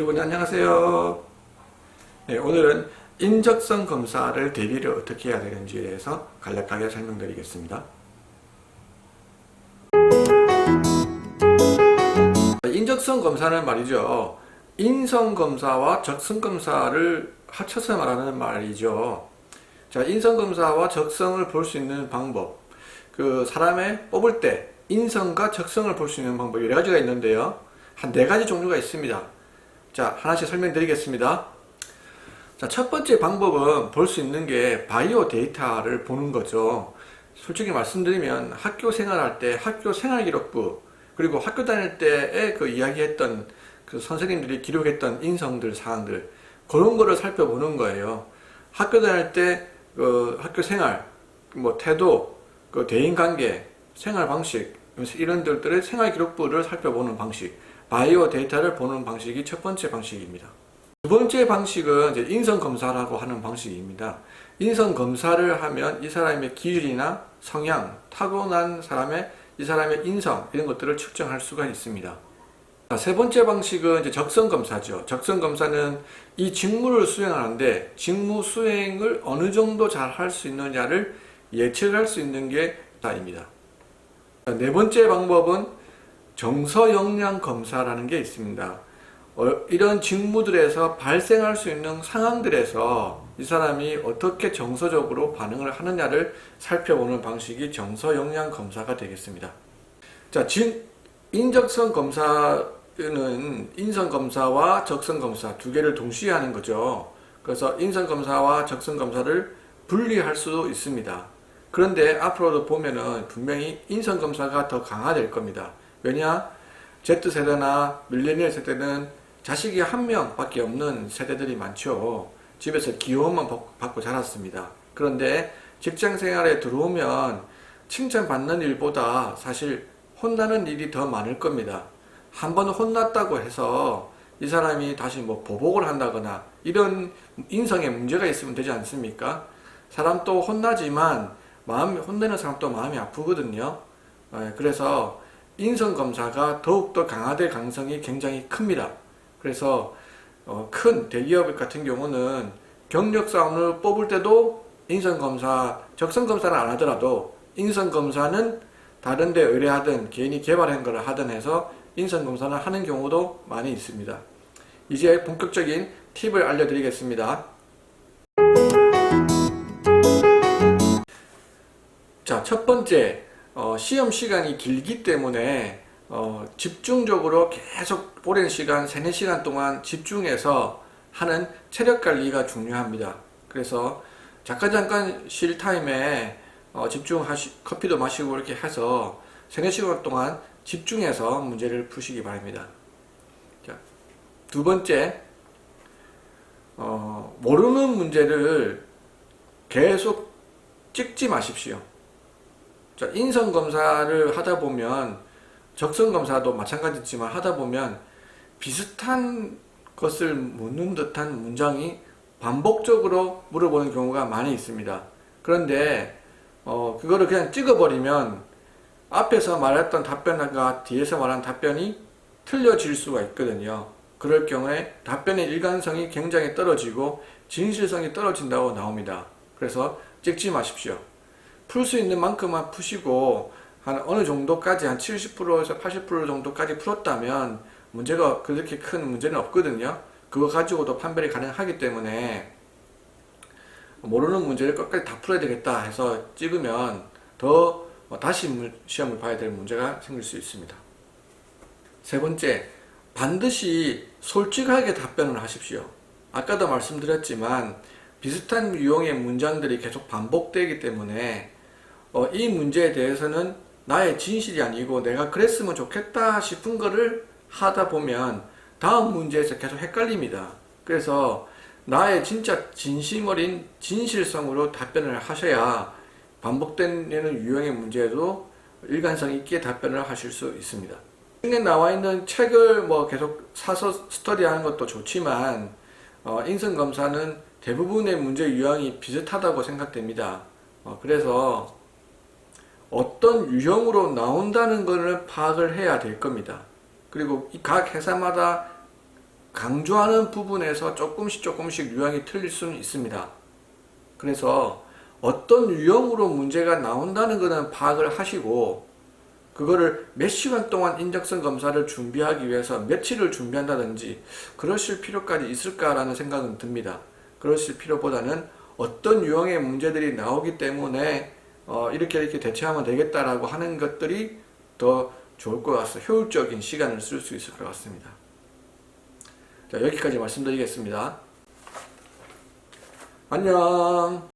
여러분 안녕하세요. 네, 오늘은 인적성 검사를 대비를 어떻게 해야 되는지에 대해서 간략하게 설명드리겠습니다. 인적성 검사는 말이죠. 인성검사와 적성검사를 합쳐서 말하는 말이죠. 자, 인성검사와 적성을 볼 수 있는 방법, 사람의 뽑을 때 인성과 적성을 볼 수 있는 방법 여러 가지가 있는데요. 한 4가지 종류가 있습니다. 자, 하나씩 설명드리겠습니다. 자, 첫 번째 방법은 볼 수 있는 게 바이오 데이터를 보는 거죠. 솔직히 말씀드리면 학교 생활할 때 학교 생활기록부, 그리고 학교 다닐 때에 이야기했던 선생님들이 기록했던 인성들, 사항들, 그런 거를 살펴보는 거예요. 학교 다닐 때 학교 생활, 태도, 대인관계, 생활 방식, 이런 들의 생활기록부를 살펴보는 방식, 바이오 데이터를 보는 방식이 첫 번째 방식입니다. 두 번째 방식은 이제 인성검사라고 하는 방식입니다. 인성검사를 하면 이 사람의 기질이나 성향, 타고난 이 사람의 인성, 이런 것들을 측정할 수가 있습니다. 세 번째 방식은 이제 적성검사죠. 적성검사는 이 직무를 수행하는데 직무 수행을 어느 정도 잘 할 수 있느냐를 예측할 수 있는 게 다입니다. 네 번째 방법은 정서역량 검사라는 게 있습니다. 이런 직무들에서 발생할 수 있는 상황들에서 이 사람이 어떻게 정서적으로 반응을 하느냐를 살펴보는 방식이 정서역량 검사가 되겠습니다. 자, 인적성 검사는 인성검사와 적성검사 두 개를 동시에 하는 거죠. 그래서 인성검사와 적성검사를 분리할 수도 있습니다. 그런데 앞으로도 보면은 분명히 인성검사가 더 강화될 겁니다. 왜냐? Z세대나 밀레니얼 세대는 자식이 한 명밖에 없는 세대들이 많죠. 집에서 귀여움만 받고 자랐습니다. 그런데 직장 생활에 들어오면 칭찬받는 일보다 사실 혼나는 일이 더 많을 겁니다. 한번 혼났다고 해서 이 사람이 다시 보복을 한다거나 이런 인성에 문제가 있으면 되지 않습니까? 사람도 혼나지만 혼내는 사람도 마음이 아프거든요. 그래서 인성검사가 더욱더 강화될 가능성이 굉장히 큽니다. 그래서 큰 대기업 같은 경우는 경력사원을 뽑을 때도 인성검사, 적성검사를 안 하더라도 인성검사는 다른 데 의뢰하든 개인이 개발한 걸 하든 해서 인성검사를 하는 경우도 많이 있습니다. 이제 본격적인 팁을 알려드리겠습니다. 자, 첫 번째, 시험 시간이 길기 때문에 집중적으로 계속 오랜 시간, 3, 4시간 동안 집중해서 하는 체력 관리가 중요합니다. 그래서 잠깐 쉴 타임에 커피도 마시고 이렇게 해서 3, 4시간 동안 집중해서 문제를 푸시기 바랍니다. 자, 두 번째, 모르는 문제를 계속 찍지 마십시오. 자, 인성검사를 하다 보면 적성검사도 마찬가지지만 하다 보면 비슷한 것을 묻는 듯한 문장이 반복적으로 물어보는 경우가 많이 있습니다. 그런데 그거를 그냥 찍어버리면 앞에서 말했던 답변과 뒤에서 말한 답변이 틀려질 수가 있거든요. 그럴 경우에 답변의 일관성이 굉장히 떨어지고 진실성이 떨어진다고 나옵니다. 그래서 찍지 마십시오. 풀 수 있는 만큼만 푸시고 한 어느 정도까지 한 70%에서 80% 정도까지 풀었다면 문제가 그렇게 큰 문제는 없거든요. 그거 가지고도 판별이 가능하기 때문에 모르는 문제를 끝까지 다 풀어야 되겠다 해서 찍으면 더 다시 시험을 봐야 될 문제가 생길 수 있습니다. 세 번째, 반드시 솔직하게 답변을 하십시오. 아까도 말씀드렸지만 비슷한 유형의 문장들이 계속 반복되기 때문에 이 문제에 대해서는 나의 진실이 아니고 내가 그랬으면 좋겠다 싶은 거를 하다 보면 다음 문제에서 계속 헷갈립니다. 그래서 나의 진짜 진심 어린 진실성으로 답변을 하셔야 반복되는 유형의 문제에도 일관성 있게 답변을 하실 수 있습니다. 책에 나와 있는 책을 계속 사서 스터디하는 것도 좋지만 인성검사는 대부분의 문제 유형이 비슷하다고 생각됩니다. 그래서 어떤 유형으로 나온다는 것을 파악을 해야 될 겁니다. 그리고 각 회사마다 강조하는 부분에서 조금씩 유형이 틀릴 수는 있습니다. 그래서 어떤 유형으로 문제가 나온다는 것은 파악을 하시고 그거를 몇 시간 동안 인적성 검사를 준비하기 위해서 며칠을 준비한다든지 그러실 필요까지 있을까라는 생각은 듭니다. 그러실 필요보다는 어떤 유형의 문제들이 나오기 때문에 이렇게 대처하면 되겠다라고 하는 것들이 더 좋을 것 같습니다. 효율적인 시간을 쓸 수 있을 것 같습니다. 자, 여기까지 말씀드리겠습니다. 안녕.